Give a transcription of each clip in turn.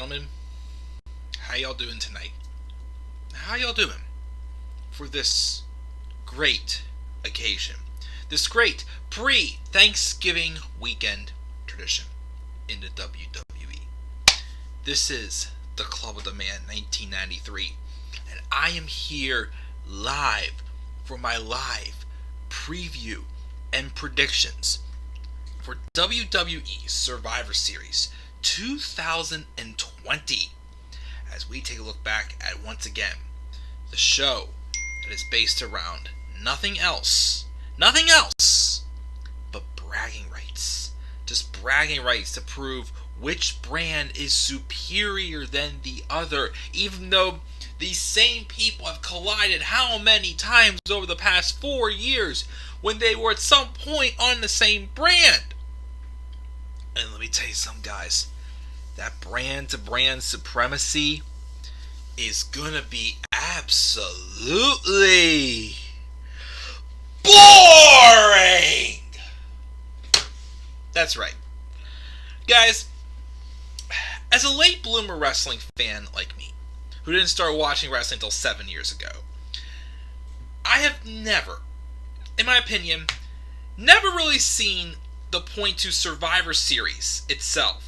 gentlemen, how y'all doing tonight? How y'all doing for this great occasion? This great pre-Thanksgiving weekend tradition in the WWE. This is the Club of the Man 1993, and I am here live for my live preview and predictions for WWE Survivor Series 2020, as we take a look back at, once again, the show that is based around nothing else but bragging rights. Just bragging rights to prove which brand is superior than the other, even though these same people have collided how many times over the past 4 years when they were at some point on the same brand. And let me tell you something, guys. That brand-to-brand supremacy is gonna be absolutely boring! That's right. Guys, as a late bloomer wrestling fan like me, who didn't start watching wrestling until 7 years ago, I have never, in my opinion, never really seen the point to Survivor Series itself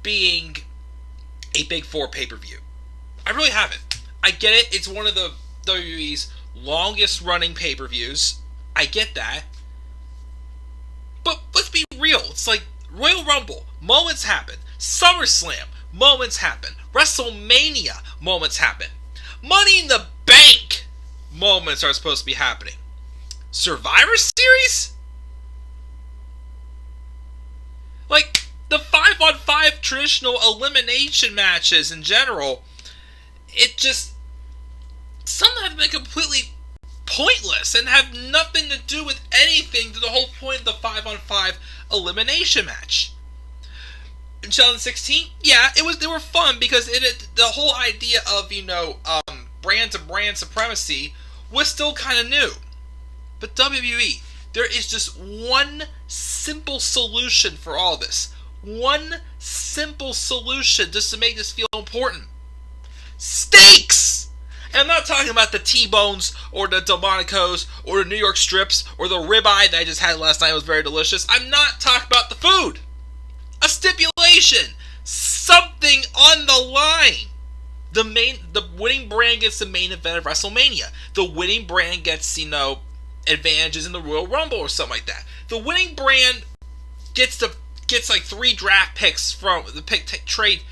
being a Big Four pay-per-view. I really haven't. I get it, it's one of the WWE's longest running pay-per-views. I get that. But let's be real. It's like Royal Rumble, moments happen. SummerSlam, moments happen. WrestleMania, moments happen. Money in the Bank, moments are supposed to be happening. Survivor Series? Like, the 5-on-5 traditional elimination matches in general, it just, some have been completely pointless and have nothing to do with anything to the whole point of the 5-on-5 elimination match. In 2016, yeah, they were fun because the whole idea of, brand-to-brand supremacy was still kind of new. But WWE, there is just one simple solution for all this. One simple solution just to make this feel important. Steaks! And I'm not talking about the T-bones or the Delmonicos or the New York strips or the ribeye that I just had last night. It was very delicious. I'm not talking about the food. A stipulation. Something on the line. The winning brand gets the main event of WrestleMania. The winning brand gets, advantages in the Royal Rumble or something like that. The winning brand gets like 3 draft picks from the pick trade.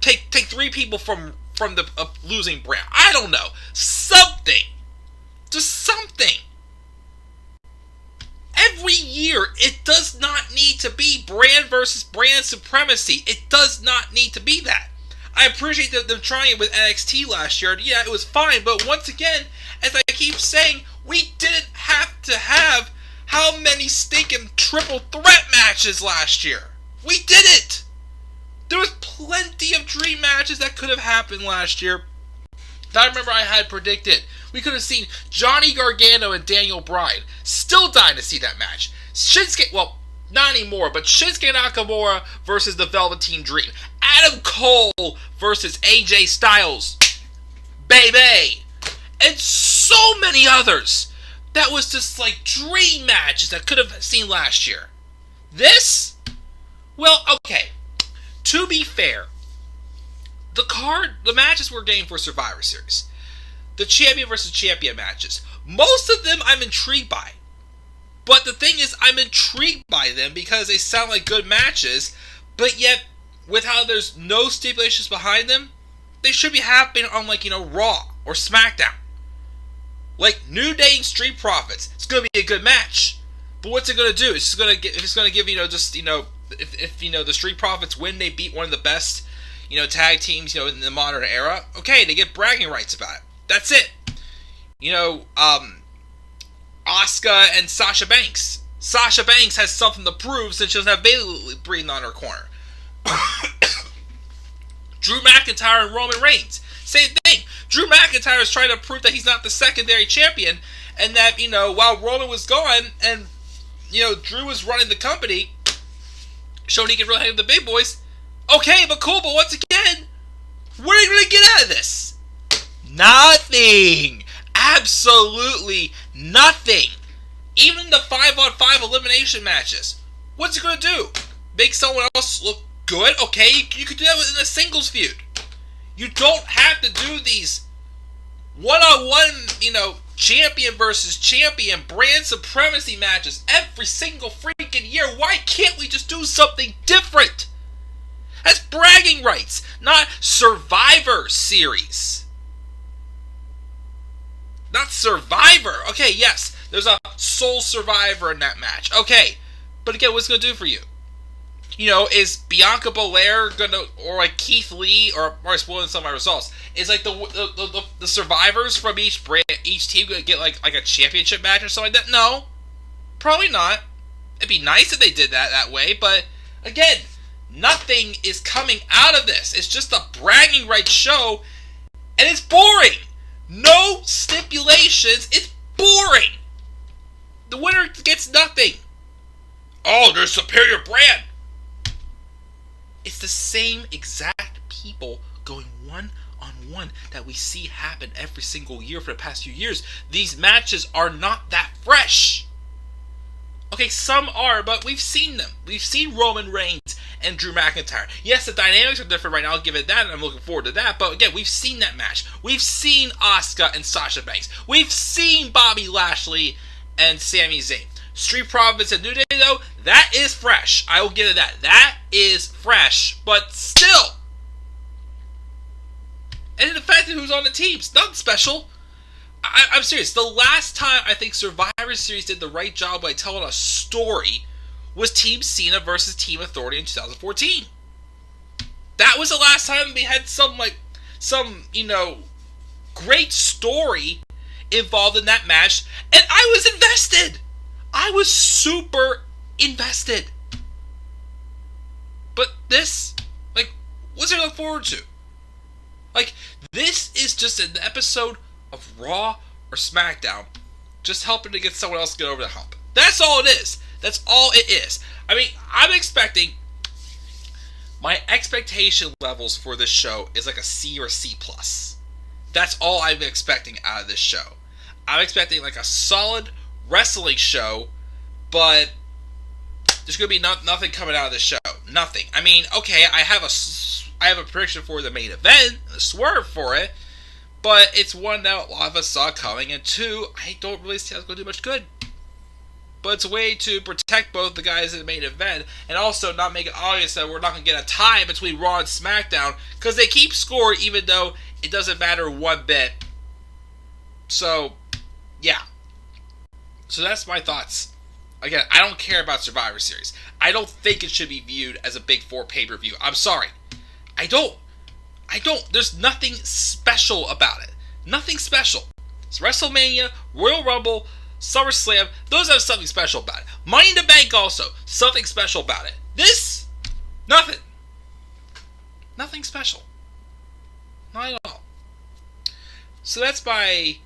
Take 3 people from the losing brand. I don't know. Something. Just something. Every year, it does not need to be brand versus brand supremacy. It does not need to be that. I appreciate them trying it with NXT last year. Yeah, it was fine. But once again, as I keep saying, we didn't have to have how many stinking triple threat matches last year. We did it. There was plenty of dream matches that could have happened last year that I remember I had predicted. We could have seen Johnny Gargano and Daniel Bryan. Still dying to see that match. Shinsuke, well, not anymore, but Shinsuke Nakamura versus the Velveteen Dream. Adam Cole versus AJ Styles. Baby! And so many others. That was just like dream matches that could have seen last year. This? Well, okay. To be fair, the matches we're getting for Survivor Series, the champion versus champion matches, most of them I'm intrigued by. But the thing is, I'm intrigued by them because they sound like good matches, but yet, with how there's no stipulations behind them, they should be happening on Raw or SmackDown. Like New Day and Street Profits, it's gonna be a good match. But what's it gonna do? It's gonna give if the Street Profits win, they beat one of the best tag teams in the modern era. Okay, they get bragging rights about it. That's it. Asuka and Sasha Banks. Sasha Banks has something to prove since she doesn't have Bayley breathing on her corner. Drew McIntyre and Roman Reigns. Same thing. Drew McIntyre is trying to prove that he's not the secondary champion, and that, while Roman was gone and, Drew was running the company, showing he could really hang with the big boys, Okay, but cool, but once again, what are you going to get out of this? Nothing. Absolutely nothing. Even the 5-on-5 elimination matches. What's it going to do? Make someone else look good? Okay, you could do that in a singles feud. You don't have to do these one-on-one, champion versus champion brand supremacy matches every single freaking year. Why can't we just do something different? That's bragging rights, not Survivor Series. Not Survivor. Okay, yes, there's a sole survivor in that match. Okay, but again, what's it going to do for you? Is Bianca Belair gonna, or like Keith Lee, or spoiling some of my results? Is like the survivors from each team gonna get like a championship match or something like that? No, probably not. It'd be nice if they did that way, but again, nothing is coming out of this. It's just a bragging rights show, and it's boring. No stipulations. It's boring. The winner gets nothing. Oh, they're superior brand. It's the same exact people going one-on-one that we see happen every single year for the past few years. These matches are not that fresh. Okay, some are, but we've seen them. We've seen Roman Reigns and Drew McIntyre. Yes, the dynamics are different right now, I'll give it that, and I'm looking forward to that, but again, we've seen that match. We've seen Asuka and Sasha Banks. We've seen Bobby Lashley and Sami Zayn. Street Profits and New Day, though, that is fresh. I will give it that. That is fresh, but still. And the fact that who's on the teams, nothing special. I'm serious. The last time I think Survivor Series did the right job by telling a story was Team Cena versus Team Authority in 2014. That was the last time we had some great story involved in that match, and I was invested. I was super invested. But this, what's there to look forward to? This is just an episode of Raw or SmackDown just helping to get someone else to get over the hump. That's all it is. That's all it is. I mean, my expectation levels for this show is like a C or C+. That's all I'm expecting out of this show. I'm expecting like a solid wrestling show, but there's going to be nothing coming out of this show. Nothing. I mean, okay, I have a prediction for the main event, a swerve for it, but it's one that a lot of us saw coming, and two, I don't really see how it's going to do much good. But it's a way to protect both the guys in the main event, and also not make it obvious that we're not going to get a tie between Raw and SmackDown, because they keep score even though it doesn't matter one bit. So, yeah. So that's my thoughts. Again, I don't care about Survivor Series. I don't think it should be viewed as a Big Four pay-per-view. I'm sorry. I don't. There's nothing special about it. Nothing special. It's WrestleMania, Royal Rumble, SummerSlam. Those have something special about it. Money in the Bank also. Something special about it. This, nothing. Nothing special. Not at all. So that's my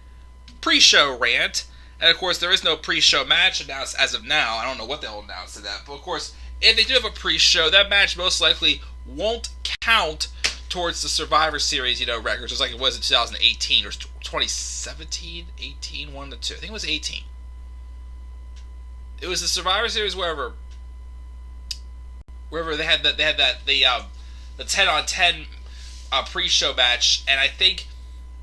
pre-show rant. And of course, there is no pre-show match announced as of now. I don't know what they'll announce to that. But of course, if they do have a pre-show, that match most likely won't count towards the Survivor Series, records, just like it was in 2018 or 2017, 18, 1 to 2. I think it was 18. It was the Survivor Series wherever they had the 10-on-10 pre-show match, and I think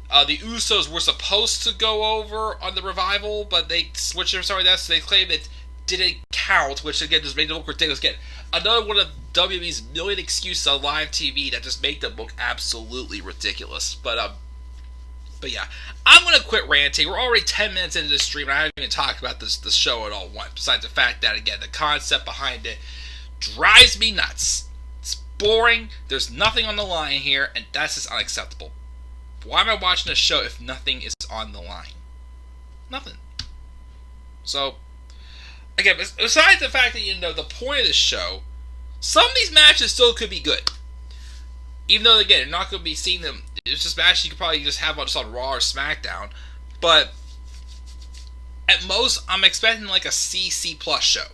the Usos were supposed to go over on the Revival, but they switched or something like that, so they claimed it didn't count, which again just made it look ridiculous. Again, another one of WWE's million excuses on live TV that just make them look absolutely ridiculous. But yeah, I'm gonna quit ranting. We're already 10 minutes into this stream, and I haven't even talked about this show at all once. Besides the fact that again, the concept behind it drives me nuts. It's boring. There's nothing on the line here, and that's just unacceptable. Why am I watching this show if nothing is on the line? Nothing. So, again, besides the fact that, the point of this show, some of these matches still could be good. Even though, again, you're not going to be seeing them. It's just matches you could probably just have on Raw or SmackDown. But, at most, I'm expecting like a C+ show.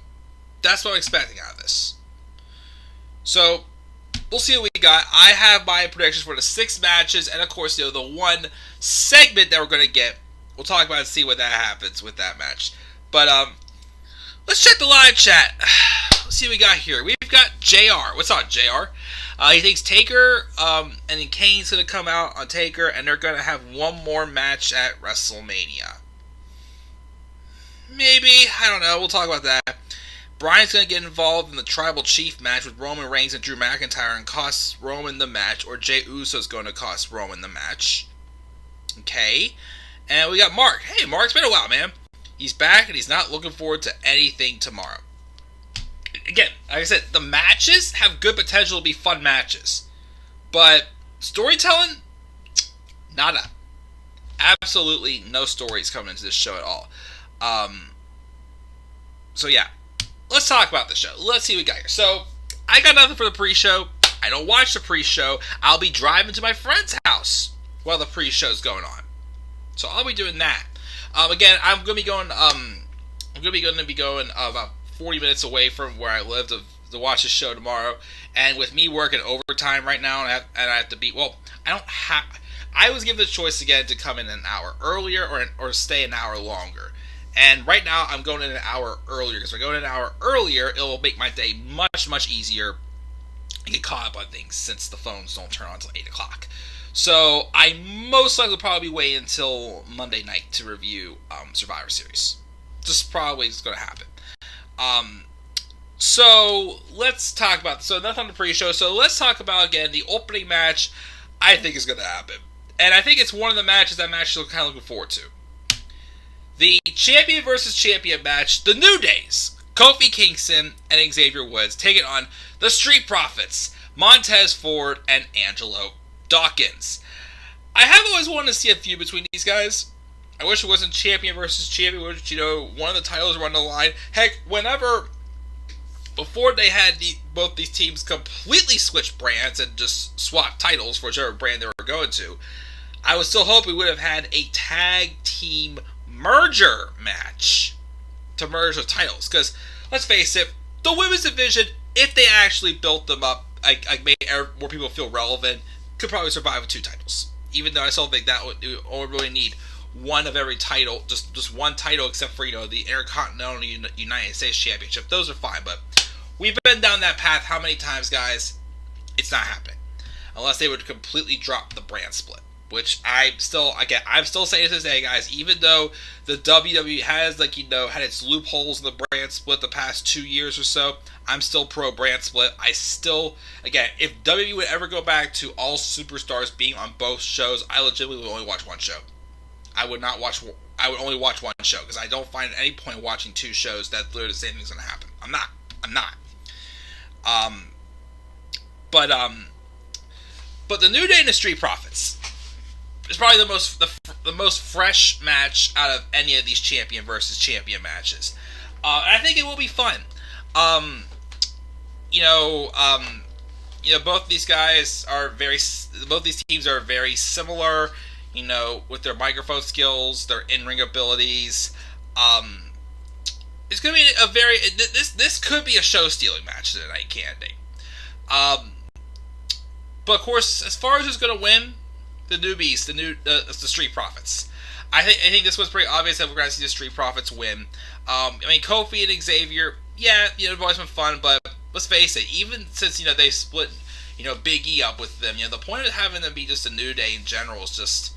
That's what I'm expecting out of this. So, we'll see what we got. I have my predictions for the 6 matches, and of course, the one segment that we're going to get. We'll talk about it and see what that happens with that match. But let's check the live chat. Let's see what we got here. We've got JR. What's up, JR? He thinks Taker and then Kane's going to come out on Taker, and they're going to have one more match at WrestleMania. Maybe. I don't know. We'll talk about that. Bryan's going to get involved in the Tribal Chief match with Roman Reigns and Drew McIntyre and cost Roman the match, or Jey Uso's going to cost Roman the match. Okay. And we got Mark. Hey, Mark, it's been a while, man. He's back, and he's not looking forward to anything tomorrow. Again, like I said, the matches have good potential to be fun matches. But storytelling, nada. Absolutely no stories coming into this show at all. So yeah, let's talk about the show. Let's see what we got here. So, I got nothing for the pre-show. I don't watch the pre-show. I'll be driving to my friend's house while the pre-show's going on. So I'll be doing that. Again, I'm gonna be going about 40 minutes away from where I live to watch the show tomorrow. And with me working overtime right now, and I have to be, well, I was given the choice again to come in an hour earlier or stay an hour longer. And right now, I'm going in an hour earlier, because if I go in an hour earlier, it will make my day much, much easier and get caught up on things, since the phones don't turn on until 8 o'clock. So, I most likely will probably wait until Monday night to review Survivor Series. Just probably is going to happen. So, let's talk about... So, nothing on the pre-show. So, let's talk about, again, the opening match I think is going to happen. And I think it's one of the matches I'm actually kind of looking forward to. The champion versus champion match, the New Days, Kofi Kingston and Xavier Woods, taking on the Street Profits, Montez Ford and Angelo Dawkins. I have always wanted to see a feud between these guys. I wish it wasn't champion versus champion, which, one of the titles were on the line. Heck, before they had both these teams completely switch brands and just swap titles for whichever brand they were going to, I was still hoping we would have had a tag team merger match to merge the titles. Because, let's face it, the women's division, if they actually built them up, made more people feel relevant, could probably survive with 2 titles. Even though I still think that would only really need one of every title, just one title, except for, the Intercontinental United States Championship. Those are fine, but we've been down that path how many times, guys? It's not happening. Unless they would completely drop the brand split. Which I'm still saying to this day, guys, even though the WWE has, had its loopholes in the brand split the past 2 years or so, I'm still pro brand split. I still, again, if WWE would ever go back to all superstars being on both shows, I legitimately would only watch one show. I would only watch one show, because I don't find any point in watching 2 shows that literally the same thing's going to happen. I'm not. But the New Day and the Street Profits, it's probably the most fresh match out of any of these champion versus champion matches. And I think it will be fun. Both these teams are very similar, with their microphone skills, their in-ring abilities. It's going to be this could be a show-stealing match tonight, candy. But of course, as far as who's going to win, the newbies, the Street Profits. I think this was pretty obvious that we're going to see the Street Profits win. Kofi and Xavier, they've always been fun, but let's face it, even since, they split, Big E up with them, the point of having them be just a New Day in general is just,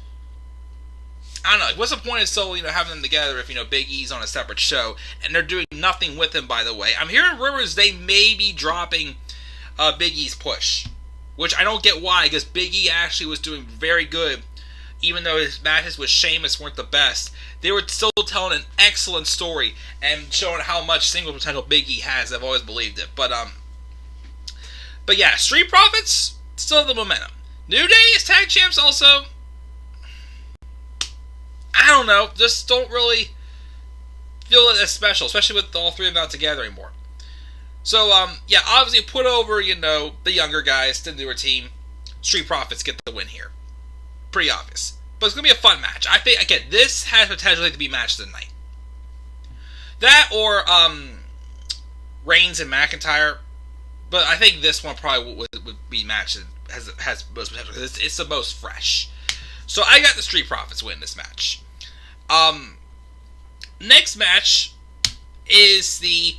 I don't know, what's the point of still, having them together if, Big E's on a separate show, and they're doing nothing with him, by the way. I'm hearing rumors they may be dropping Big E's push. Which I don't get why, because Big E actually was doing very good. Even though his matches with Sheamus weren't the best, they were still telling an excellent story and showing how much single potential Big E has. I've always believed it. But yeah, Street Profits, still the momentum. New Day is tag champs also. I don't know, just don't really feel it as special, especially with all 3 of them not together anymore. So, obviously put over, the younger guys, the newer team. Street Profits get the win here. Pretty obvious. But it's going to be a fun match. I think, again, this has potential to be match of the night. That or, Reigns and McIntyre. But I think this one probably would be match that has most potential because it's the most fresh. So I got the Street Profits win this match. Next match is the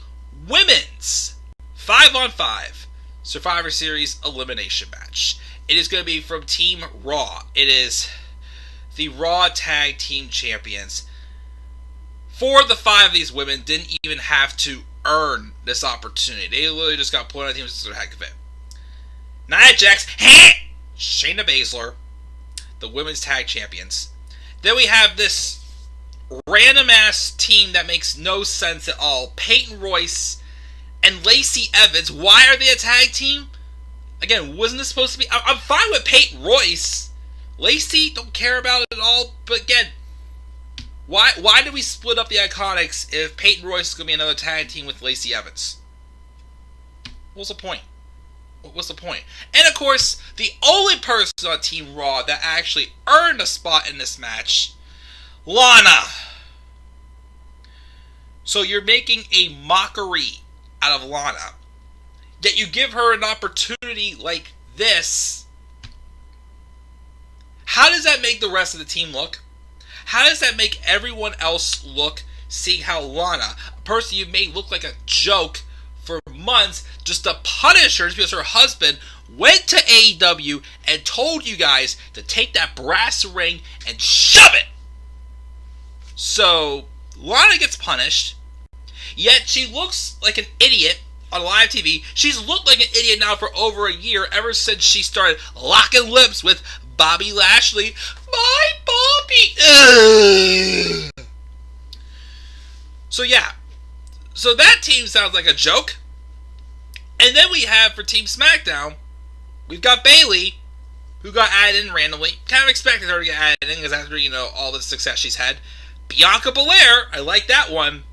women's 5-on-5 Survivor Series elimination match. It is going to be from Team Raw. It is the Raw Tag Team Champions. 4 of the 5 of these women didn't even have to earn this opportunity. They literally just got put on the team to heck of it. Nia Jax, Shayna Baszler, the women's tag champions. Then we have this random ass team that makes no sense at all. Peyton Royce and Lacey Evans. Why are they a tag team? Again, wasn't this supposed to be... I'm fine with Peyton Royce. Lacey, don't care about it at all. But again, why did we split up the Iconics if Peyton Royce is going to be another tag team with Lacey Evans? What's the point? What's the point? And of course, the only person on Team Raw that actually earned a spot in this match, Lana. So you're making a mockery out of Lana. Yet you give her an opportunity like this. How does that make the rest of the team look? How does that make everyone else look, seeing how Lana, a person you made look like a joke for months, just to punish her because her husband went to AEW and told you guys to take that brass ring and shove it? So, Lana gets punished, yet she looks like an idiot on live TV. She's looked like an idiot now for over a year, ever since she started locking lips with Bobby Lashley. My Bobby! Ugh. So yeah. So that team sounds like a joke. And then we have for Team SmackDown, we've got Bayley, who got added in randomly. Kind of expected her to get added in because after, all the success she's had. Bianca Belair, I like that one.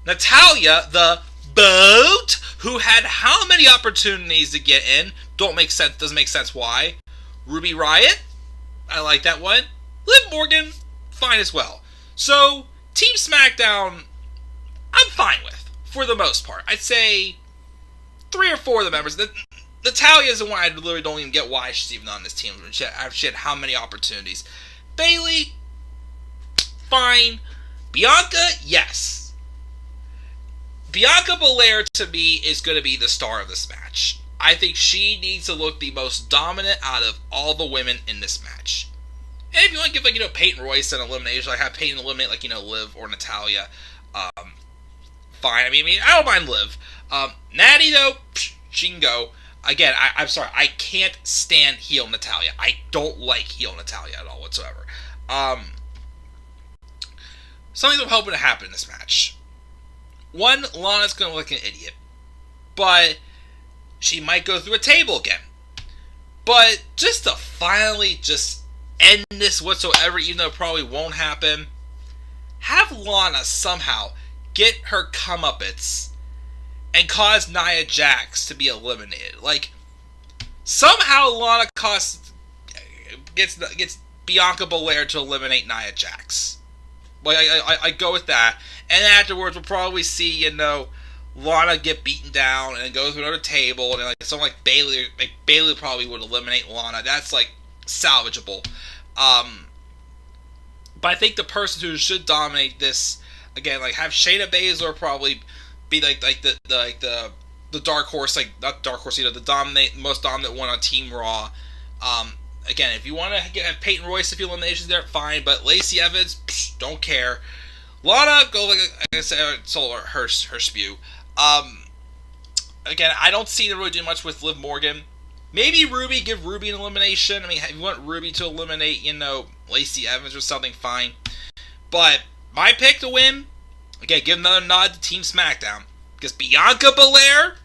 Natalya, the Boat, who had how many opportunities to get in? Doesn't make sense why. Ruby Riott, I like that one. Liv Morgan, fine as well. So, Team SmackDown, I'm fine with, for the most part. I'd say 3 or 4 of the members. Natalya is the one I literally don't even get why she's even on this team. She had how many opportunities. Bayley, fine. Bianca, yes. Bianca Belair, to me, is going to be the star of this match. I think she needs to look the most dominant out of all the women in this match. And if you want to give, Peyton Royce an elimination, have Peyton eliminate, Liv or Natalya, fine. I don't mind Liv. Natty, though, she can go. Again, I'm sorry, I can't stand heel Natalya. I don't like heel Natalya at all whatsoever. Something I'm hoping to happen in this match. One, Lana's going to look like an idiot. But she might go through a table again. But just to finally just end this whatsoever, even though it probably won't happen, have Lana somehow get her comeuppance and cause Nia Jax to be eliminated. Somehow Lana gets Bianca Belair to eliminate Nia Jax. I go with that. And afterwards, we'll probably see, Lana get beaten down and go through another table, and someone like Bayley probably would eliminate Lana. That's salvageable. But I think the person who should dominate this again, have Shayna Baszler probably be the dark horse, not dark horse, the most dominant one on Team Raw. Again, if you want to have Peyton Royce a few eliminations there, fine. But Lacey Evans, don't care. Lana, go like I said, solo her spew. Again, I don't see them really doing much with Liv Morgan. Maybe Ruby, give Ruby an elimination. If you want Ruby to eliminate, Lacey Evans or something, fine. But my pick to win, again, give another nod to Team SmackDown. Because Bianca Belair,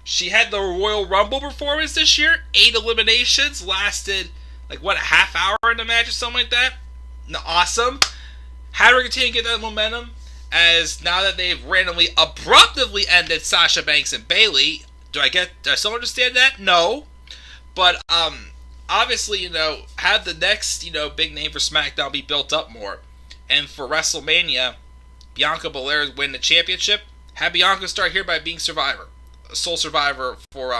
she had the Royal Rumble performance this year. 8 eliminations, lasted, a half hour in the match or something like that. Awesome. How do we continue to get that momentum? As now that they've randomly, abruptly ended Sasha Banks and Bayley, do I still understand that? No. But, obviously, have the next, big name for SmackDown be built up more. And for WrestleMania, Bianca Belair win the championship. Have Bianca start here by being Survivor. sole survivor for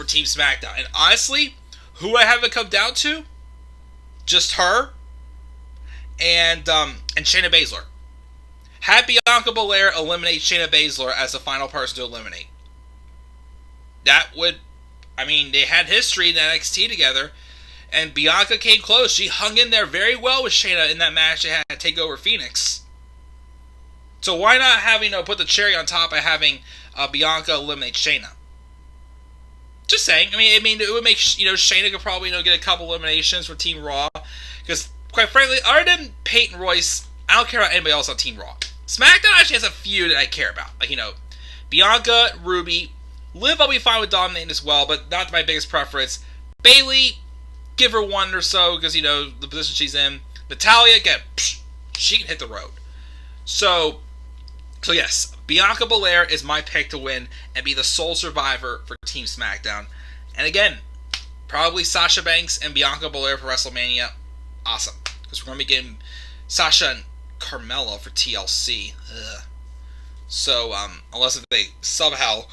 Team SmackDown. And honestly, who I have it come down to, just her and Shayna Baszler. Had Bianca Belair eliminate Shayna Baszler as the final person to eliminate. That would, I mean, they had history in NXT together, and Bianca came close. She hung in there very well with Shayna in that match they had to take over Phoenix. So why not having put the cherry on top by having Bianca eliminate Shayna? Just saying. I mean, it would make Shayna could probably get a couple eliminations for Team Raw, because quite frankly, other than Peyton Royce, I don't care about anybody else on Team Raw. SmackDown actually has a few that I care about, like Bianca, Ruby, Liv. I'll be fine with dominating as well, but not my biggest preference. Bayley, give her one or so because the position she's in. Natalya, again, she can hit the road. So yes, Bianca Belair is my pick to win and be the sole survivor for Team SmackDown. And again, probably Sasha Banks and Bianca Belair for WrestleMania. Awesome. Because we're going to be getting Sasha and Carmella for TLC. Ugh. So, unless they somehow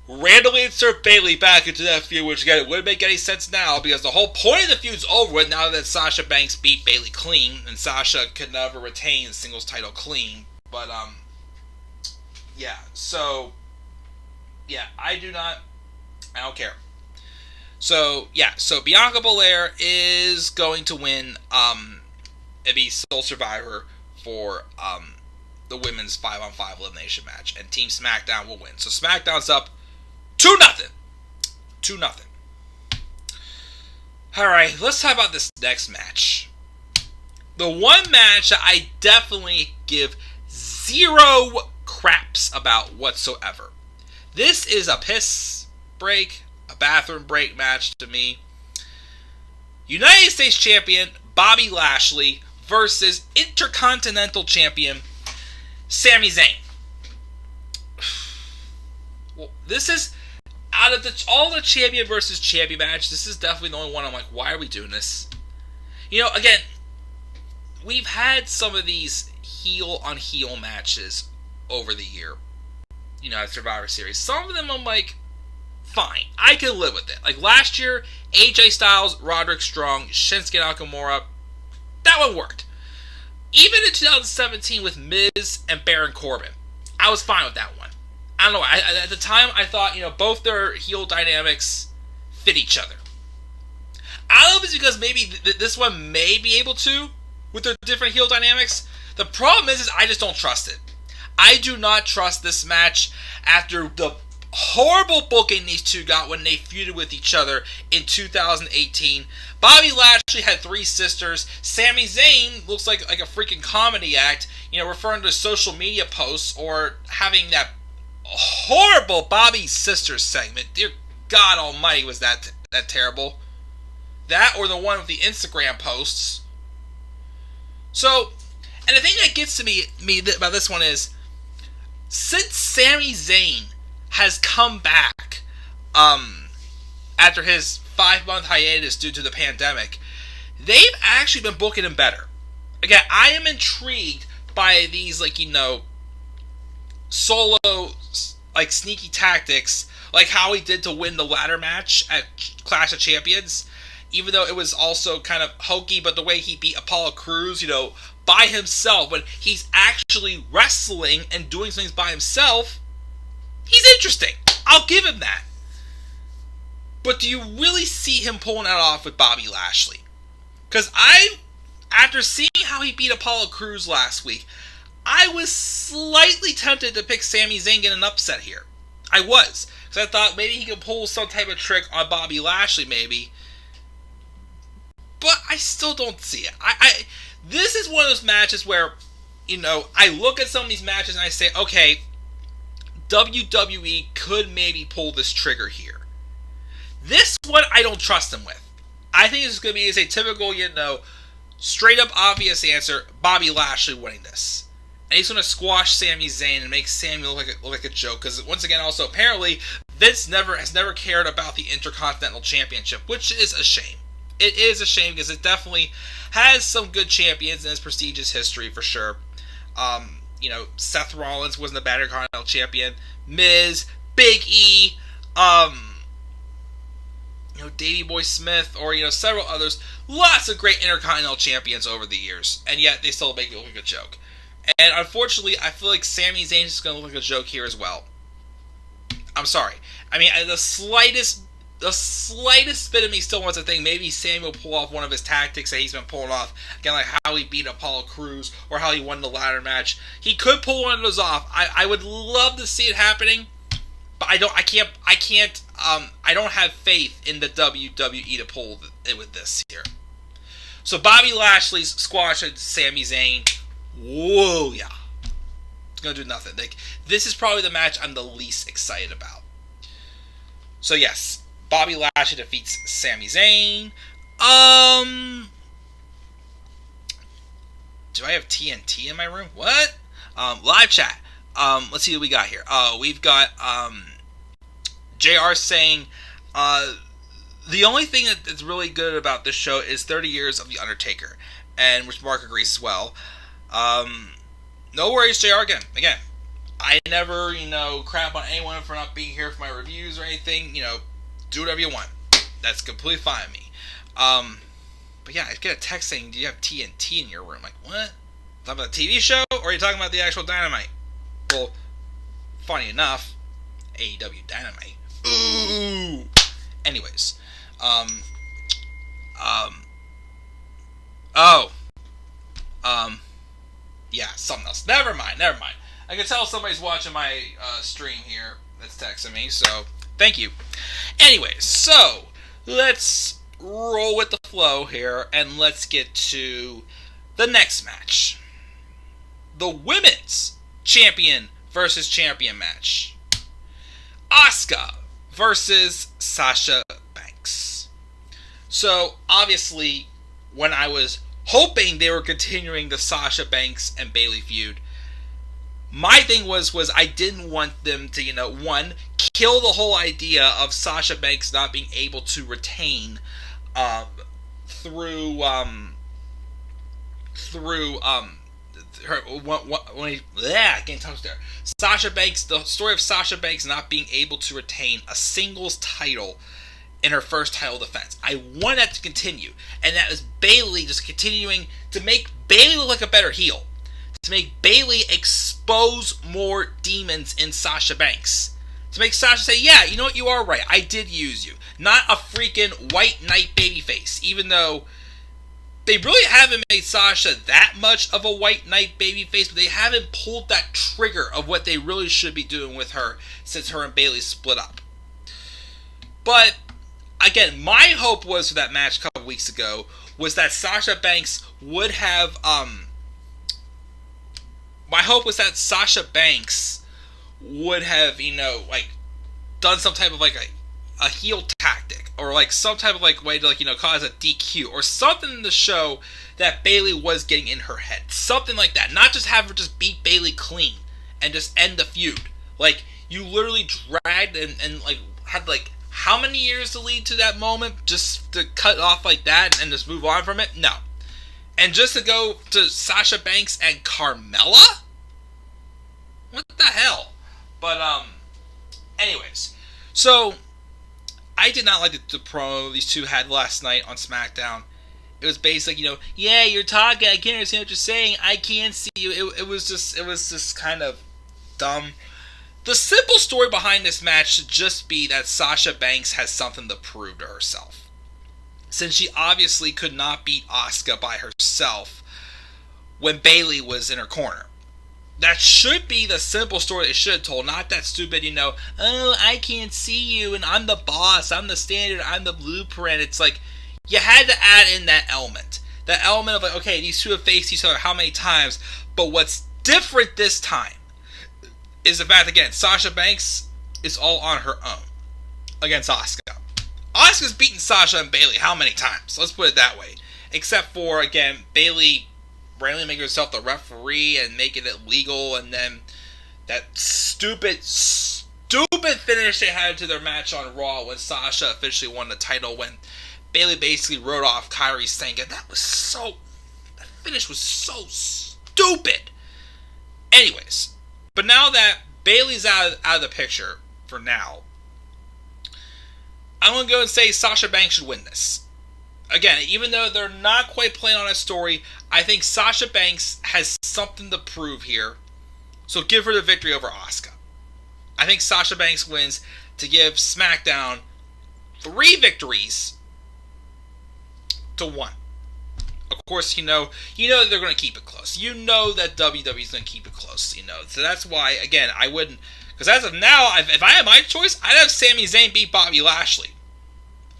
randomly insert Bayley back into that feud, which again, it wouldn't make any sense now, because the whole point of the feud's over with now that Sasha Banks beat Bayley clean, and Sasha could never retain the singles title clean. But, yeah, so, yeah, I don't care. So, yeah, so Bianca Belair is going to win, and be sole survivor for, the women's 5-on-5 elimination match, and Team SmackDown will win. So SmackDown's up 2-0. 2-0. Alright, let's talk about this next match. The one match that I definitely give zero craps about whatsoever. This is a piss break, a bathroom break match to me. United States Champion Bobby Lashley versus Intercontinental Champion Sami Zayn. Well, this is, out of all the champion versus champion match, this is definitely the only one I'm like, why are we doing this? Again, we've had some of these heel-on-heel matches over the year, at Survivor Series. Some of them I'm like, fine, I can live with it. Like last year, AJ Styles, Roderick Strong, Shinsuke Nakamura, that one worked. Even in 2017 with Miz and Baron Corbin, I was fine with that one. I don't know, at the time I thought, both their heel dynamics fit each other. I don't know if it's because maybe this one may be able to, with their different heel dynamics. The problem is I just don't trust it. I do not trust this match after the horrible booking these two got when they feuded with each other in 2018. Bobby Lashley had 3 sisters. Sami Zayn looks like a freaking comedy act, referring to social media posts or having that horrible Bobby Sisters segment. Dear God Almighty, was that terrible? That or the one with the Instagram posts. So, and the thing that gets to me about this one is, since Sami Zayn has come back after his 5-month hiatus due to the pandemic, they've actually been booking him better. Again, I am intrigued by these, solo, sneaky tactics, like how he did to win the ladder match at Clash of Champions, even though it was also kind of hokey, but the way he beat Apollo Crews, by himself, when he's actually wrestling and doing things by himself, he's interesting. I'll give him that. But do you really see him pulling that off with Bobby Lashley? Because after seeing how he beat Apollo Crews last week, I was slightly tempted to pick Sami Zayn in an upset here. I was. Because I thought maybe he could pull some type of trick on Bobby Lashley, maybe. But I still don't see it. This is one of those matches where, I look at some of these matches and I say, okay, WWE could maybe pull this trigger here. This one, I don't trust them with. I think this is going to be a typical, straight up obvious answer, Bobby Lashley winning this. And he's going to squash Sami Zayn and make Sami look like a joke. Because once again, also, apparently, Vince has never cared about the Intercontinental Championship, which is a shame. It is a shame because it definitely has some good champions in its prestigious history for sure. Seth Rollins wasn't the Battle Intercontinental Champion. Miz, Big E, Davey Boy Smith, or several others. Lots of great Intercontinental Champions over the years, and yet they still make it look like a joke. And unfortunately, I feel like Sami Zayn is going to look like a joke here as well. I'm sorry. I mean, the slightest bit of me still wants to think maybe Sami will pull off one of his tactics that he's been pulling off. Again, like how he beat Apollo Crews or how he won the ladder match. He could pull one of those off. I would love to see it happening, but I don't have faith in the WWE to pull it with this here. So Bobby Lashley's squash at Sami Zayn. Whoa, yeah. It's going to do nothing. This is probably the match I'm the least excited about. So yes, Bobby Lashley defeats Sami Zayn. Do I have TNT in my room? What? Live chat. Let's see what we got here. We've got JR saying, the only thing that's really good about this show is 30 years of The Undertaker, and which Mark agrees as well. No worries, JR. Again, I never, crap on anyone for not being here for my reviews or anything. Do whatever you want. That's completely fine with me. But yeah, I get a text saying, do you have TNT in your room? Like, what? Talking about the TV show, or are you talking about the actual Dynamite? Well, funny enough, AEW Dynamite. Ooh! Anyways. Yeah, something else. Never mind. I can tell somebody's watching my stream here that's texting me, so thank you. Anyways, so let's roll with the flow here, and let's get to the next match. The Women's Champion versus Champion match. Asuka versus Sasha Banks. So, obviously, when I was hoping they were continuing the Sasha Banks and Bayley feud, my thing was I didn't want them to, one, kill the whole idea of Sasha Banks not being able to retain through Sasha Banks, the story of Sasha Banks not being able to retain a singles title in her first title defense. I want that to continue, and that was Bayley just continuing to make Bayley look like a better heel, to make Bayley expose more demons in Sasha Banks, to make Sasha say, yeah, you know what, you are right, I did use you. Not a freaking white knight babyface, even though they really haven't made Sasha that much of a white knight babyface, but they haven't pulled that trigger of what they really should be doing with her since her and Bayley split up. But again, my hope was for that match a couple weeks ago was that Sasha Banks would have my hope was that Sasha Banks would have, done some type of a heel tactic, or some type of way to cause a DQ or something in the show that Bayley was getting in her head. Something like that. Not just have her just beat Bayley clean and just end the feud. You literally dragged and had how many years to lead to that moment just to cut off like that and just move on from it? No. And just to go to Sasha Banks and Carmella? What the hell? But, anyways. So, I did not like the promo these two had last night on SmackDown. It was basically, yeah, you're talking, I can't understand what you're saying, I can't see you. It was just kind of dumb. The simple story behind this match should just be that Sasha Banks has something to prove to herself. Since she obviously could not beat Asuka by herself when Bayley was in her corner. That should be the simple story they should have told, not that stupid, oh, I can't see you, and I'm the boss, I'm the standard, I'm the blueprint. It's you had to add in that element. That element of, okay, these two have faced each other how many times, but what's different this time is the fact, again, Sasha Banks is all on her own against Asuka. Asuka's beaten Sasha and Bayley how many times? Let's put it that way. Except for, again, Bayley randomly making herself the referee and making it legal, and then that stupid finish they had to their match on Raw when Sasha officially won the title, when Bayley basically wrote off Kairi Sane. That finish was so stupid. Anyways, but now that Bayley's out of the picture for now, I'm going to go and say Sasha Banks should win this. Again, even though they're not quite playing on a story, I think Sasha Banks has something to prove here. So give her the victory over Asuka. I think Sasha Banks wins to give SmackDown 3 victories to 1. Of course, you know that they're going to keep it close. You know that WWE's going to keep it close, So that's why, again, I wouldn't... Because as of now, if I had my choice, I'd have Sami Zayn beat Bobby Lashley.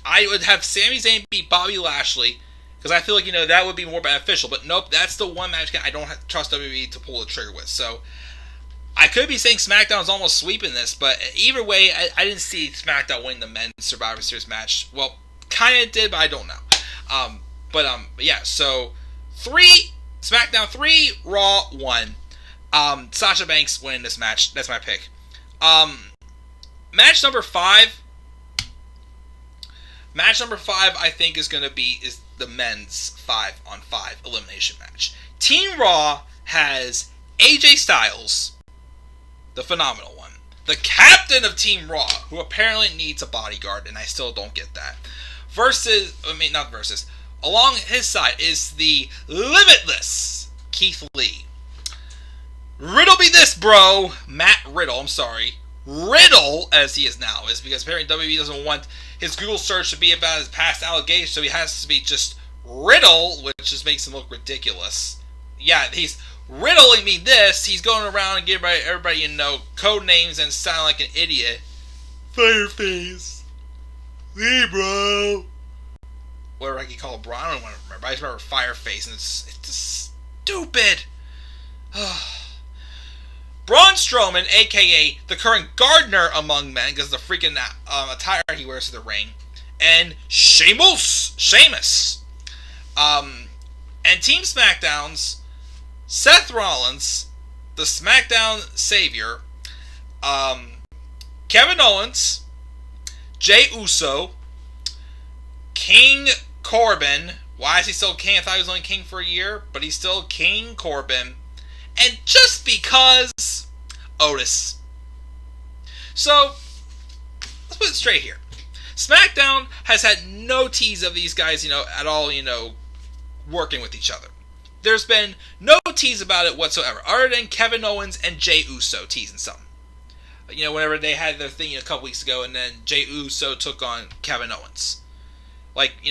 I would have Sami Zayn beat Bobby Lashley, because I feel like, that would be more beneficial. But nope, that's the one match I don't trust WWE to pull the trigger with. So, I could be saying SmackDown's almost sweeping this, but either way, I didn't see SmackDown win the Men's Survivor Series match. Well, kind of did, but I don't know. But yeah, so 3, SmackDown 3, Raw 1. Sasha Banks winning this match. That's my pick. Match number 5. Match number 5, I think, is the men's 5-on-5 elimination match. Team Raw has AJ Styles, the phenomenal one, the captain of Team Raw, who apparently needs a bodyguard, and I still don't get that. Along his side is the limitless Keith Lee. Riddle be this, bro. Matt Riddle, I'm sorry. Riddle, as he is now, is because apparently WWE doesn't want his Google search to be about his past allegations, so he has to be just Riddle, which just makes him look ridiculous. Yeah, he's riddling me this. He's going around and giving everybody, code names and sound like an idiot. Fireface. Hey, bro. Whatever I can call it, bro. I don't want to remember. I just remember Fireface, and it's just stupid. Braun Strowman, a.k.a. the current gardener among men, because of the freaking attire he wears to the ring, and Sheamus. And Team SmackDown's Seth Rollins, the SmackDown Savior, Kevin Owens, Jey Uso, King Corbin. Why is he still king? I thought he was only king for a year, but he's still King Corbin. And just because, Otis. So, let's put it straight here. SmackDown has had no tease of these guys, at all, working with each other. There's been no tease about it whatsoever, other than Kevin Owens and Jey Uso teasing something. Whenever they had their thing a couple weeks ago, and then Jey Uso took on Kevin Owens.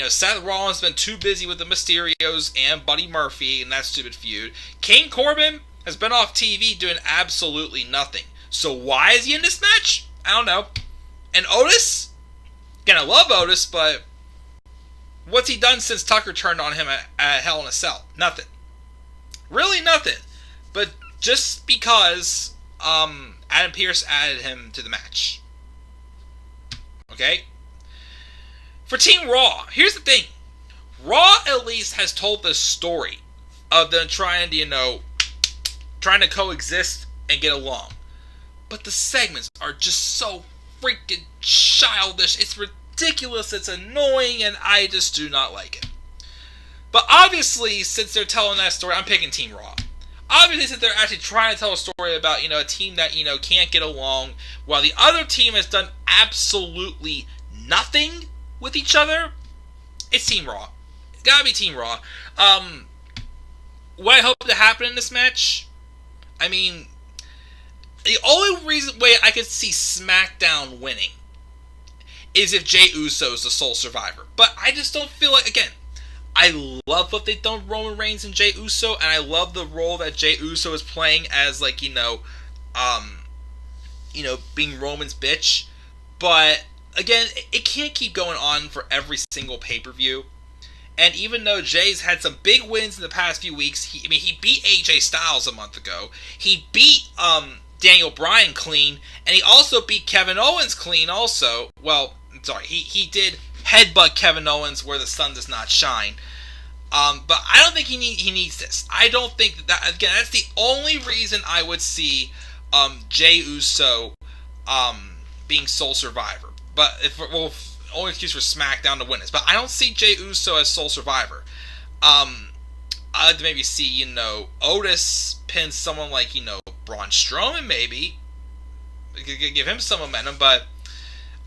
Seth Rollins has been too busy with the Mysterios and Buddy Murphy and that stupid feud. King Corbin has been off TV doing absolutely nothing. So why is he in this match? I don't know. And Otis? Again, I love Otis, but what's he done since Tucker turned on him at Hell in a Cell? Nothing. Really nothing. But just because Adam Pearce added him to the match. Okay? For Team Raw, here's the thing. Raw at least has told the story of them trying to coexist and get along. But the segments are just so freaking childish. It's ridiculous, it's annoying, and I just do not like it. But obviously, since they're telling that story, I'm picking Team Raw. Obviously, since they're actually trying to tell a story about, a team that, can't get along, while the other team has done absolutely nothing with each other, it's Team Raw. It's gotta be Team Raw. What I hope to happen in this match, the only way I could see SmackDown winning is if Jey Uso is the sole survivor. But I just don't feel like, again, I love what they've done with Roman Reigns and Jey Uso, and I love the role that Jey Uso is playing as, being Roman's bitch. But again, it can't keep going on for every single pay-per-view. And even though Jay's had some big wins in the past few weeks, he beat AJ Styles a month ago. He beat Daniel Bryan clean, and he also beat Kevin Owens clean also. Well, sorry, he did headbutt Kevin Owens where the sun does not shine. But I don't think he needs this. I don't think that, again, that's the only reason I would see Jey Uso being sole survivor. But only excuse for SmackDown to win this. But I don't see Jey Uso as sole survivor. I'd like to maybe see, Otis pin someone like, Braun Strowman, maybe. Give him some momentum, but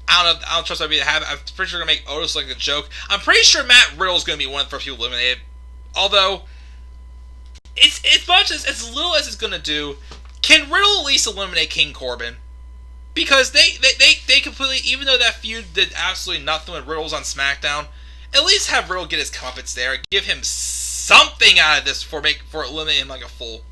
I don't trust WWE to have it. I'm pretty sure they're going to make Otis like a joke. I'm pretty sure Matt Riddle's going to be one of the first people eliminated. Although, it's as little as it's going to do, can Riddle at least eliminate King Corbin? Because they completely, even though that feud did absolutely nothing when Riddle was on SmackDown, at least have Riddle get his comeuppance there. Give him something out of this for eliminating him like a fool.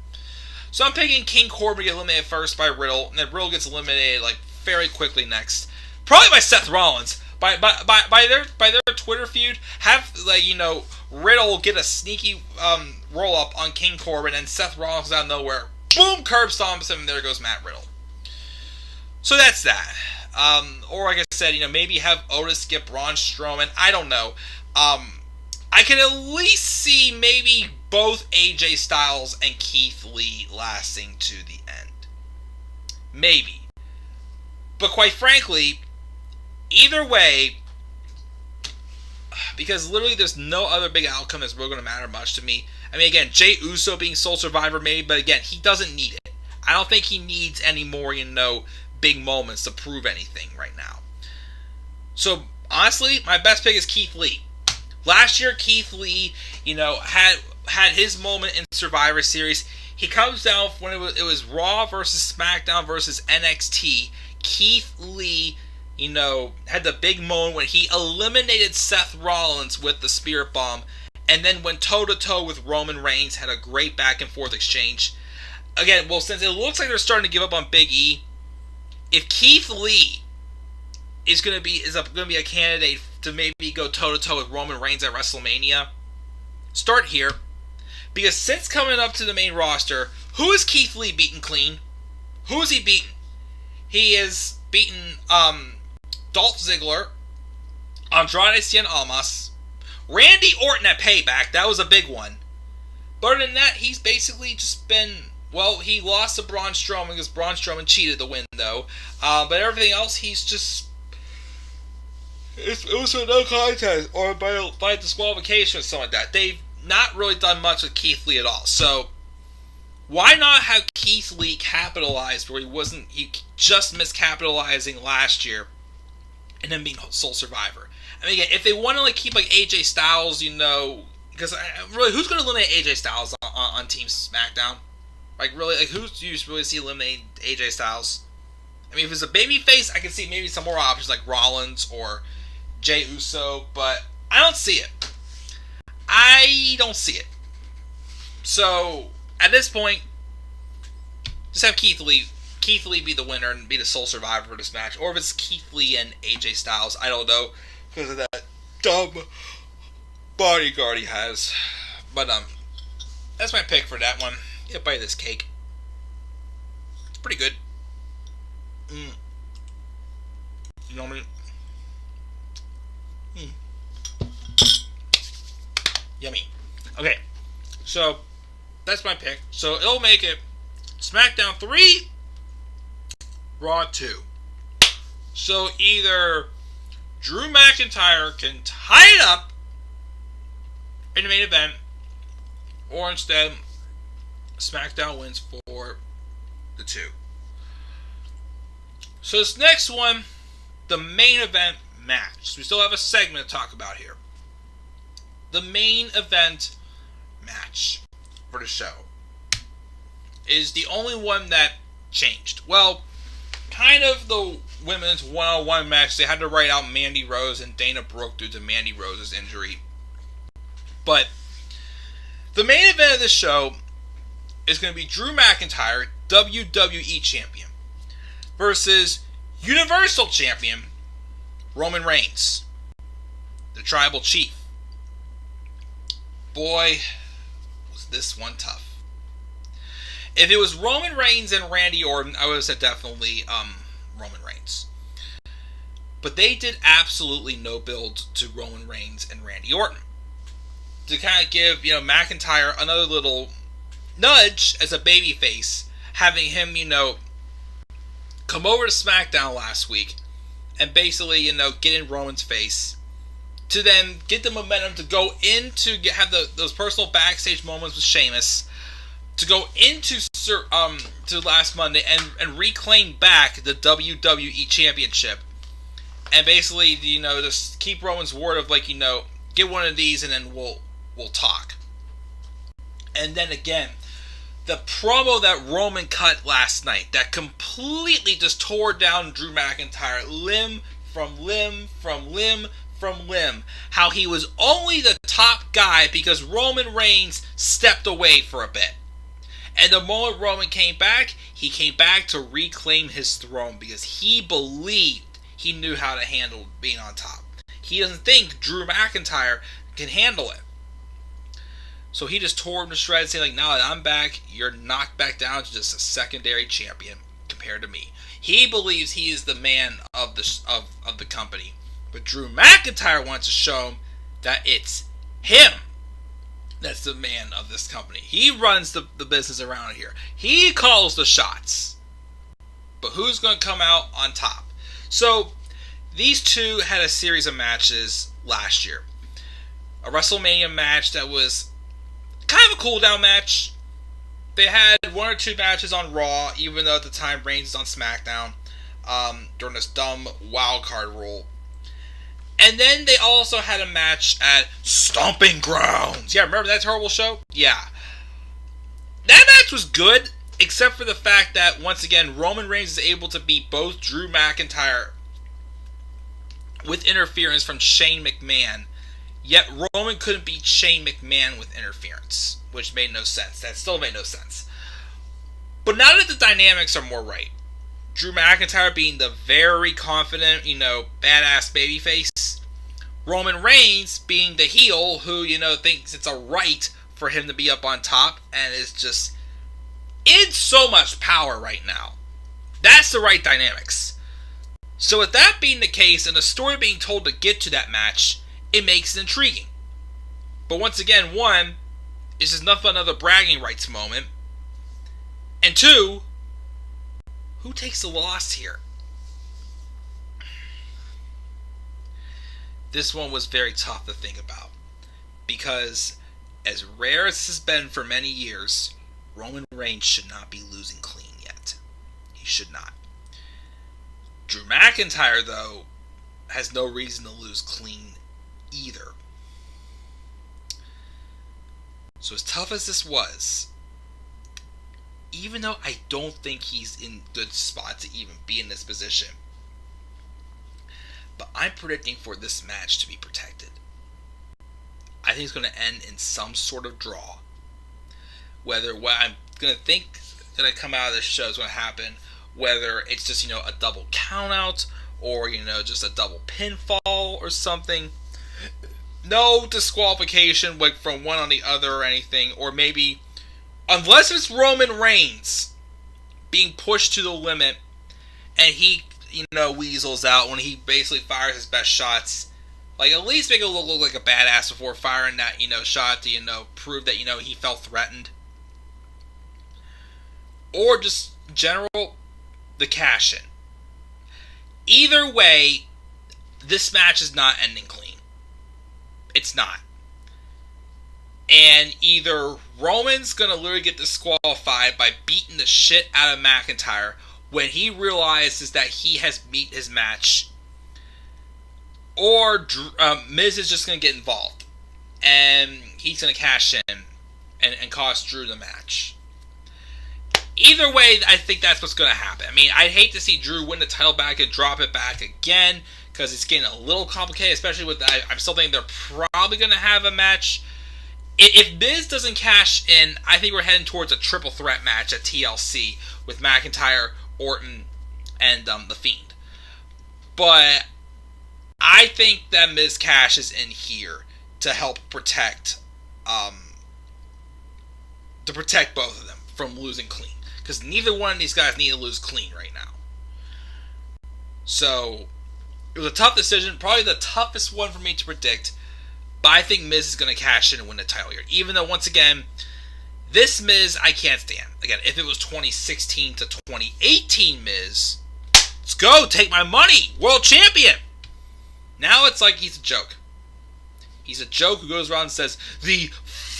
So I'm picking King Corbin to get eliminated first by Riddle, and then Riddle gets eliminated like very quickly next. Probably by Seth Rollins. By their Twitter feud, have Riddle get a sneaky roll up on King Corbin, and Seth Rollins out of nowhere, boom, curb stomps him, and there goes Matt Riddle. So that's that. Or like I said, maybe have Otis get Braun Strowman. I don't know. I could at least see maybe both AJ Styles and Keith Lee lasting to the end. Maybe. But quite frankly, either way, because literally there's no other big outcome that's really going to matter much to me. I mean, again, Jey Uso being sole survivor maybe, but again, he doesn't need it. I don't think he needs any more, big moments to prove anything right now. So, honestly, my best pick is Keith Lee. Last year, Keith Lee, had his moment in Survivor Series. He comes down when it was Raw versus SmackDown versus NXT. Keith Lee, had the big moment when he eliminated Seth Rollins with the Spirit Bomb, and then went toe-to-toe with Roman Reigns, had a great back-and-forth exchange. Again, well, since it looks like they're starting to give up on Big E, if Keith Lee is going to be a candidate to maybe go toe-to-toe with Roman Reigns at WrestleMania, start here. Because since coming up to the main roster, who has Keith Lee beaten clean? Who has he beaten? He has beaten Dolph Ziggler, Andrade Cien Almas, Randy Orton at Payback. That was a big one. But other than that, he's basically just been... Well, he lost to Braun Strowman because Braun Strowman cheated the win, though. But everything else, he's just... It was a no contest or by disqualification or something like that. They've not really done much with Keith Lee at all. So, why not have Keith Lee capitalized where he just missed capitalizing last year and then being sole survivor? I mean, again, if they want to keep AJ Styles, because really, who's going to eliminate AJ Styles on Team SmackDown? Really, who do you really see eliminating AJ Styles? I mean, if it's a babyface, I can see maybe some more options like Rollins or Jey Uso, but I don't see it. I don't see it. So, at this point, just have Keith Lee be the winner and be the sole survivor for this match. Or if it's Keith Lee and AJ Styles, I don't know, because of that dumb bodyguard he has. But, that's my pick for that one. Get by this cake. It's pretty good. You know what I mean? Yummy. Okay, so that's my pick. So it'll make it SmackDown 3, Raw 2. So either Drew McIntyre can tie it up in the main event, or instead SmackDown wins for the 2. So this next one, the main event match. So we still have a segment to talk about here. The main event match for the show is the only one that changed. Well, kind of the women's one-on-one match. They had to write out Mandy Rose and Dana Brooke due to Mandy Rose's injury. But the main event of the show is going to be Drew McIntyre, WWE Champion, versus Universal Champion Roman Reigns, the Tribal Chief. Boy, was this one tough. If it was Roman Reigns and Randy Orton, I would have said definitely Roman Reigns. But they did absolutely no build to Roman Reigns and Randy Orton. To kind of give, McIntyre another little nudge as a babyface, having him, come over to SmackDown last week and basically, get in Roman's face to then get the momentum to go have those personal backstage moments with Sheamus to go into to last Monday and reclaim back the WWE Championship, and basically, just keep Roman's word of get one of these and then we'll talk. And then again, the promo that Roman cut last night that completely just tore down Drew McIntyre limb from limb from limb from limb. How he was only the top guy because Roman Reigns stepped away for a bit. And the moment Roman came back, he came back to reclaim his throne because he believed he knew how to handle being on top. He doesn't think Drew McIntyre can handle it. So he just tore him to shreds, saying now that I'm back, you're knocked back down to just a secondary champion compared to me. He believes he is the man of the company. But Drew McIntyre wants to show him that it's him that's the man of this company. He runs the business around here. He calls the shots. But who's going to come out on top? So, these two had a series of matches last year. A WrestleMania match that was kind of a cool-down match. They had one or two matches on Raw, even though at the time Reigns was on SmackDown, during this dumb wildcard rule. And then they also had a match at Stomping Grounds. Yeah, remember that terrible show? Yeah. That match was good, except for the fact that, once again, Roman Reigns is able to beat both Drew McIntyre with interference from Shane McMahon. Yet Roman couldn't beat Shane McMahon with interference, which made no sense. That still made no sense. But now that the dynamics are more right, Drew McIntyre being the very confident, badass babyface, Roman Reigns being the heel who, thinks it's a right for him to be up on top and is just in so much power right now. That's the right dynamics. So with that being the case and the story being told to get to that match, it makes it intriguing. But once again, one, it's just nothing but another bragging rights moment. And two, who takes the loss here? This one was very tough to think about. Because, as rare as this has been for many years, Roman Reigns should not be losing clean yet. He should not. Drew McIntyre, though, has no reason to lose clean either. So as tough as this was, even though I don't think he's in good spot to even be in this position, but I'm predicting for this match to be protected. I think it's going to end in some sort of draw. Whether what I'm going to think is going to come out of this show is going to happen, whether it's just, a double count out, or, just a double pinfall or something. No disqualification from one on the other or anything, or maybe, unless it's Roman Reigns being pushed to the limit, and he, weasels out when he basically fires his best shots. At least make it look like a badass before firing that, shot to, prove that, he felt threatened. Or just general, the cash in. Either way, this match is not ending clean. It's not. And either Roman's going to literally get disqualified by beating the shit out of McIntyre when he realizes that he has beat his match, or Miz is just going to get involved and he's going to cash in and cost Drew the match. Either way, I think that's what's going to happen. I mean, I'd hate to see Drew win the title back and drop it back again, because it's getting a little complicated, especially with that. I'm still thinking they're probably going to have a match. If Miz doesn't cash in, I think we're heading towards a triple threat match at TLC with McIntyre, Orton, and The Fiend. But I think that Miz cashes in here to help protect both of them from losing clean. Because neither one of these guys need to lose clean right now. So, it was a tough decision. Probably the toughest one for me to predict. But I think Miz is going to cash in and win the title here. Even though, once again, this Miz I can't stand. Again, if it was 2016 to 2018 Miz, let's go, take my money, world champion. Now it's like he's a joke. He's a joke who goes around and says, the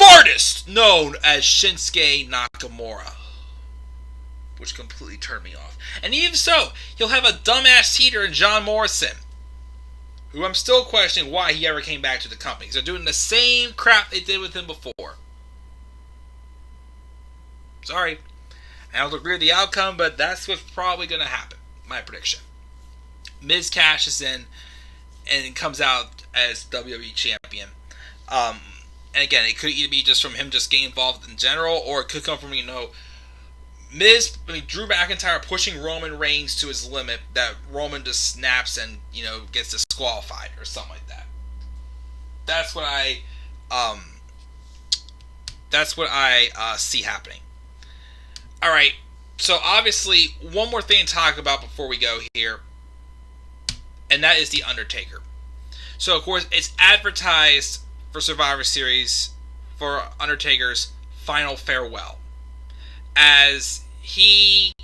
fartist known as Shinsuke Nakamura, which completely turned me off. And even so, he'll have a dumbass heater in John Morrison, who I'm still questioning why he ever came back to the company. They're doing the same crap they did with him before. Sorry. I don't agree with the outcome, but that's what's probably going to happen. My prediction. Miz cashes in and comes out as WWE Champion. And again, it could either be just from him just getting involved in general, or it could come from, Drew McIntyre pushing Roman Reigns to his limit, that Roman just snaps and, gets disqualified or something like that. That's what I see happening. Alright, so obviously, one more thing to talk about before we go here, and that is The Undertaker. So, of course, it's advertised for Survivor Series for Undertaker's final farewell, as he,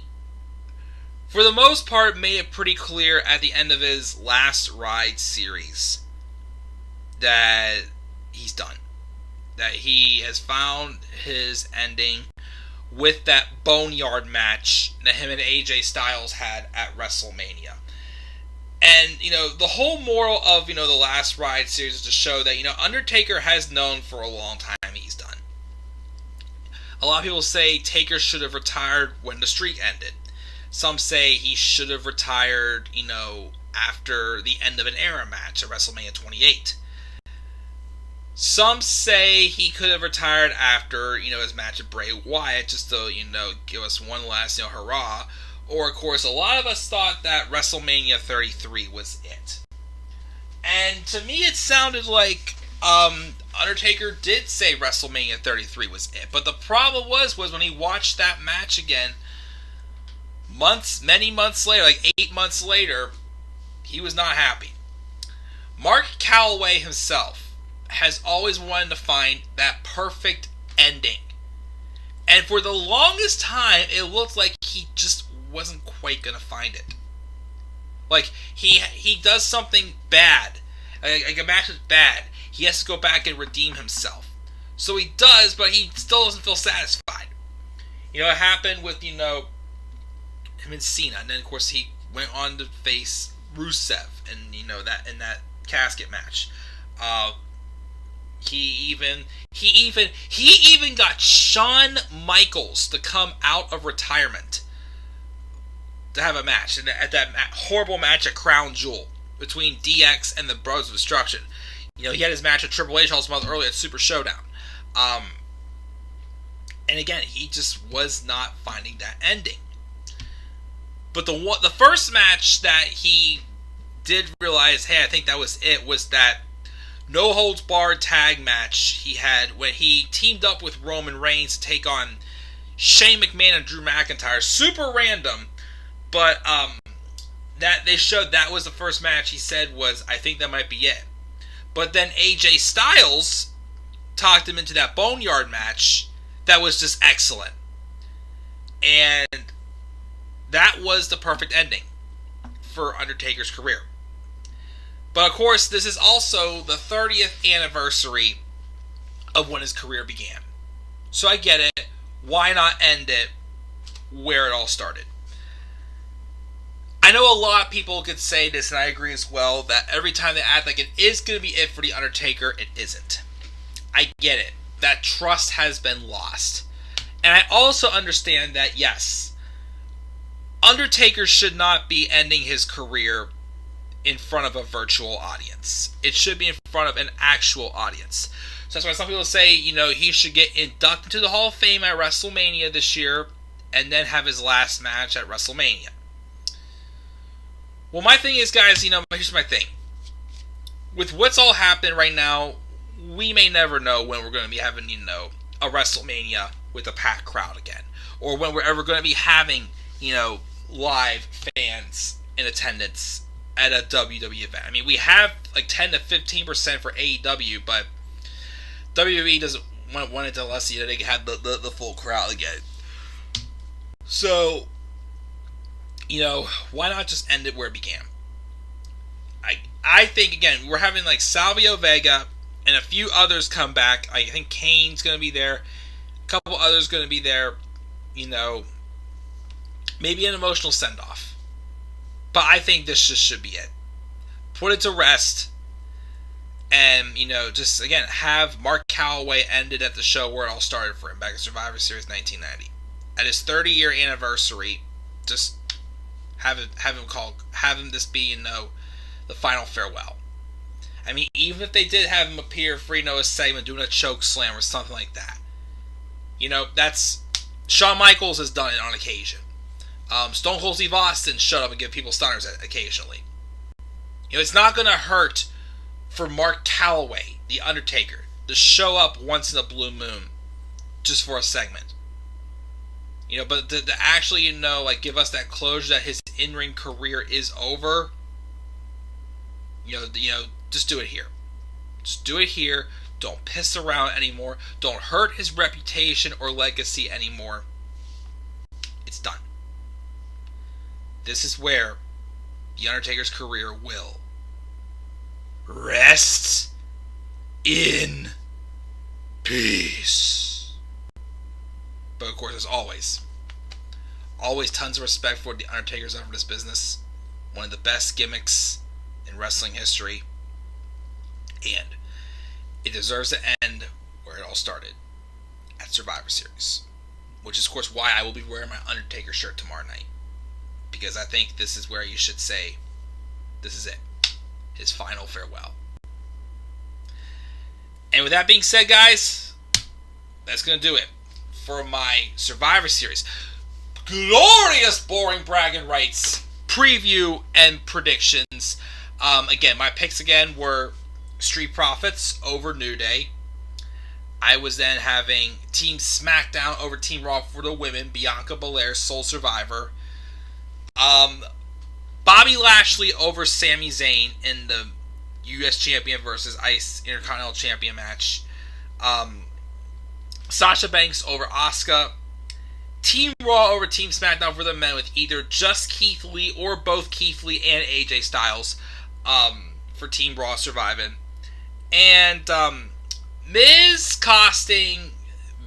for the most part, made it pretty clear at the end of his last Ride series that he's done. That he has found his ending with that Boneyard match that him and AJ Styles had at WrestleMania. And, the whole moral of, the last Ride series is to show that, Undertaker has known for a long time he's done. A lot of people say Taker should have retired when the streak ended. Some say he should have retired, after the end of an era match at WrestleMania 28. Some say he could have retired after, his match with Bray Wyatt, just to, give us one last, hurrah. Or, of course, a lot of us thought that WrestleMania 33 was it. And to me, it sounded like Undertaker did say WrestleMania 33 was it. But the problem was when he watched that match again, many months later, like 8 months later, he was not happy. Mark Calloway himself has always wanted to find that perfect ending. And for the longest time, it looked like he just wasn't quite going to find it. Like, he does something bad. Like, a match is bad. He has to go back and redeem himself. So he does, but he still doesn't feel satisfied. It happened with, him and Cena. And then, of course, he went on to face Rusev and, that in that casket match. He even got Shawn Michaels to come out of retirement to have a match, and at that horrible match at Crown Jewel between DX and the Brothers of Destruction. He had his match with Triple H also months earlier at Super Showdown. And again, he just was not finding that ending. But the first match that he did realize, hey, I think that was it, was that no holds barred tag match he had when he teamed up with Roman Reigns to take on Shane McMahon and Drew McIntyre. Super random, but that they showed that was the first match. He said was, I think that might be it. But then AJ Styles talked him into that Boneyard match that was just excellent. And that was the perfect ending for Undertaker's career. But of course, this is also the 30th anniversary of when his career began. So I get it. Why not end it where it all started? I know a lot of people could say this, and I agree as well, that every time they act like it is going to be it for The Undertaker, it isn't. I get it. That trust has been lost. And I also understand that, yes, Undertaker should not be ending his career in front of a virtual audience. It should be in front of an actual audience. So that's why some people say, he should get inducted into the Hall of Fame at WrestleMania this year, and then have his last match at WrestleMania. Well, my thing is, guys, here's my thing. With what's all happening right now, we may never know when we're going to be having, a WrestleMania with a packed crowd again. Or when we're ever going to be having, live fans in attendance at a WWE event. I mean, we have like 10 to 15% for AEW, but WWE doesn't want it to unless they have the full crowd again. So, why not just end it where it began? I think, again, we're having like Savio Vega, and a few others come back. I think Kane's going to be there. A couple others going to be there. You know, maybe an emotional send-off. But I think this just should be it. Put it to rest. And, you know, just, again, have Mark Calloway ended at the show where it all started for him, back in Survivor Series 1990. At his 30-year anniversary, just have him this be, you know, the final farewell. I mean, even if they did have him appear for, you know, a segment, doing a choke slam or something like that. You know, that's... Shawn Michaels has done it on occasion. Stone Cold Steve Austin shut up and give people stunners occasionally. You know, it's not going to hurt for Mark Calloway, The Undertaker, to show up once in a blue moon just for a segment. You know, but to actually, you know, like, give us that closure that his in-ring career is over, you know, just do it here. Just do it here. Don't piss around anymore. Don't hurt his reputation or legacy anymore. It's done. This is where The Undertaker's career will rest in peace. But of course, as always tons of respect for The Undertaker's done for this business. One of the best gimmicks in wrestling history. And it deserves to end where it all started, at Survivor Series. Which is, of course, why I will be wearing my Undertaker shirt tomorrow night. Because I think this is where you should say, this is it. His final farewell. And with that being said, guys, that's going to do it for my Survivor Series glorious boring bragging rights preview and predictions. Again, my picks again were Street Profits over New Day. I was then having Team SmackDown over Team Raw for the women, Bianca Belair, Sole Survivor. Bobby Lashley over Sami Zayn in the U.S. Champion versus Ice Intercontinental Champion match. Sasha Banks over Asuka. Team Raw over Team SmackDown for the men with either just Keith Lee or both Keith Lee and AJ Styles for Team Raw surviving. And Miz cashing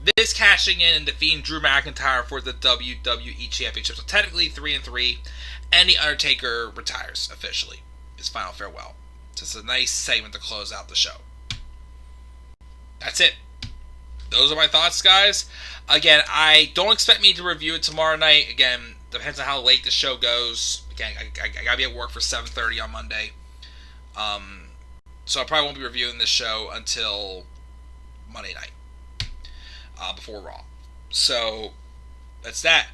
in and defeating Drew McIntyre for the WWE Championship. So technically 3-3, and The Undertaker retires officially. His final farewell. Just a nice segment to close out the show. That's it. Those are my thoughts, guys. Again, I don't expect me to review it tomorrow night. Again, depends on how late the show goes. Again, I gotta be at work for 7:30 on Monday. So I probably won't be reviewing this show until Monday night. Before Raw. So, that's that.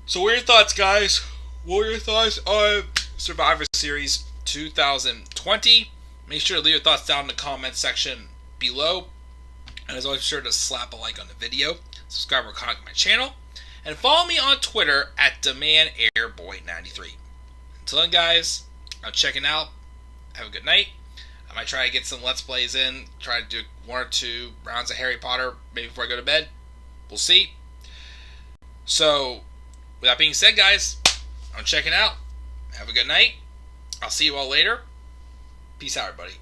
So what are your thoughts, guys? What are your thoughts on Survivor Series 2020? Make sure to leave your thoughts down in the comment section below. And as always, be sure to slap a like on the video, subscribe or comment to my channel, and follow me on Twitter at DemandAirBoy93. Until then, guys, I'm checking out. Have a good night. I might try to get some Let's Plays in, try to do 1 or 2 rounds of Harry Potter, maybe before I go to bed. We'll see. So, with that being said, guys, I'm checking out. Have a good night. I'll see you all later. Peace out, everybody.